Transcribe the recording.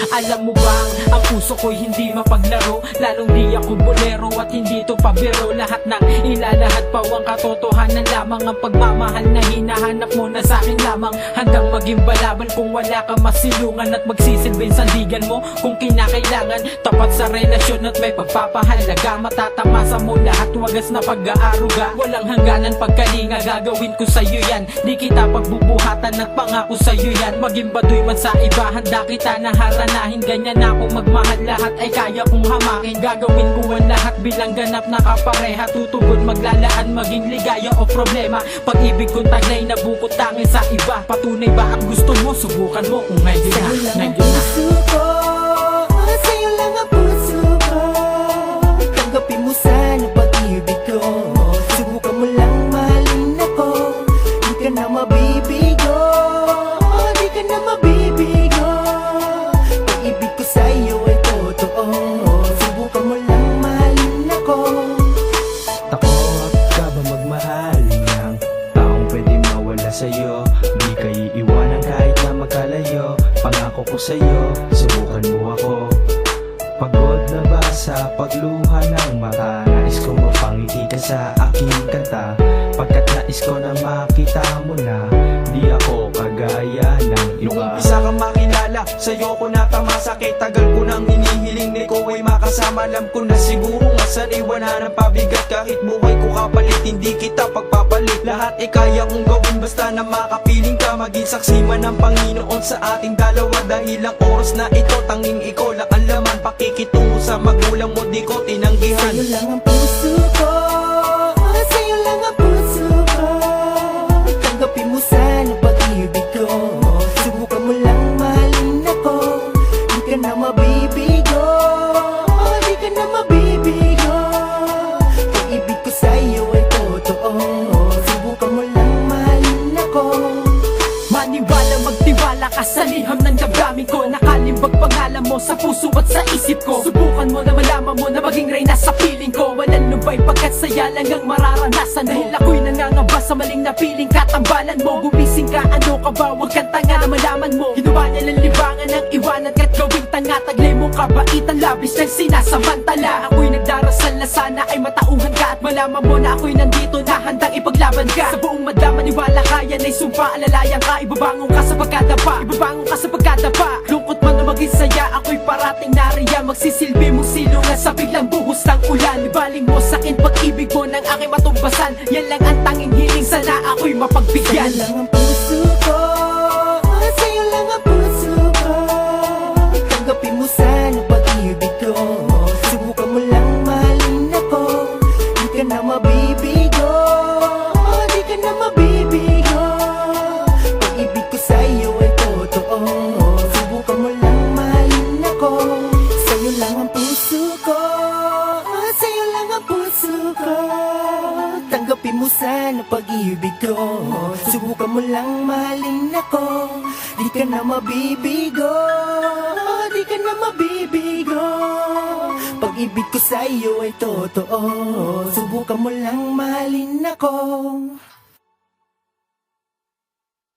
Alam mo bang ang puso ko'y hindi mapaglaro, lalong di ako bolero at hindi to pabiro. Lahat ng ilalahat pawang katotohanan lamang, ang pagmamahal na hinahanap mo na sa'kin lamang. Hanggang maging balaban kung wala ka masilungan, at magsisilbing sandigan mo kung kinakailangan. Tapat sa relasyon at may pagpapahalaga, matatamasa mo lahat, wagas na pag-aaruga. Walang hangganan pagkalinga, gagawin ko sa'yo yan. Di kita pagbubuhatan at pangako sa'yo yan. Maging baduy man sa iba, handa kita na haranahin. Ganyan ako magmahal, lahat ay kaya kong hamakin. Gagawin ko ang lahat bilang ganap na kapareha. Tutugod maglalaan, maging ligaya o problema. Pag-ibig kong taglay na bukod tangin sa iba. Patunay ba ang gusto mo? Subukan mo kung ngayon na, ngayon na. Sa'yo lang ang puso ko, tanggapin mo sana pag-ibig ko. Subukan mo lang mahalin ako, di ka na mabibigo, di ka na mabibigo. Pag-ibig ko sa'yo ay totoo, subukan mo lang mahalin ako. Takot ka ba magmahal ng taong pwede mawala sa'yo? Di ka iiwanan kahit na magkalayo. Pangako ko sa'yo, subukan mo ako. Pagod na ba sa pagluha ng mata? Nais ko mapangiti ka sa aking kanta, pagkat nais ko na makita mo na di ako kagaya ng iba. Nung umpisa kang makilala, sa'yo ko natamasa. Kay tagal ko nang hinihiling na ikaw ay makasama. Alam ko na siguro nga sanay wala ng pabigat. Kahit buhay ko kapalit, hindi kita pagpapalit. Lahat ay kaya kong gawin basta na makapiling ka. Maging saksi man ng Panginoon sa ating dalawa. Dahil ang oras na ito, tanging ikaw lang ang laman. Pakikitungo sa magulang mo, di ko tinanggihan. Sa'yo lang ang puso ko, sa'yo lang ang puso ko, tanggapin mo sana pag-ibig ko. Subukan mo lang mahalin ako, di ka na mabibigo, di ka na mabibigo. Pag-ibig ko sa'yo ay totoo, subukan mo lang mahalin ako. Maniwala, magtiwala ka sa liham ng damdamin ko. Nakalimbag pangalan mo sa puso at sa isip ko. Subukan mo na malaman mo na maging reyna sa piling ko. Walang lubay pagkat saya lang ang mararanasan mo. Dahil ako'y nangangamba sa maling napiling katambalan mo. Gumising ka, ano ka ba? Huwag kang tanga na malaman mo. Ginawa niya lang libangan ng iwanan ka't gawing tanga. Taglay mong kabaitan, labis ng sinasamantala. Ako'y nagdarasal na sana ay matauhan ka, at malaman mo na ako'y nandito na handang ipaglaban ka. Sa buong madama niwala ka, yan ay sumpa, alalayan ka. Ibabangon ka sa pagkadapa, ibabangon ka sa pagkadapa. Lungkot man na maging saya, ako'y parating nariyan. Magsisilbi mong silungan sa biglang buhos ng ulan. Ibaling mo sa'kin pag-ibig mo ng aking matumbasan. Yan lang ang tanging hiling, sana ako'y mapagbigyan. Sa'yo lang ang puso ko, sa'yo lang ang puso ko, tanggapin mo sana pag-ibig ko. Subukan mo lang mahalin ako, di ka na mabibigo, di ka na mabibigo. Pag-ibig ko sa'yo ay totoo, subukan mo lang mahalin ako. Sa'yo lang ang puso ko, sa'yo lang ang puso ko, tanggapin mo sana pag-ibig ko. Subukan mo lang mahalin ako, di ka na mabibigo, di ka na mabibigo. Pag-ibig ko sa'yo ay totoo, subukan mo lang mahalin ako.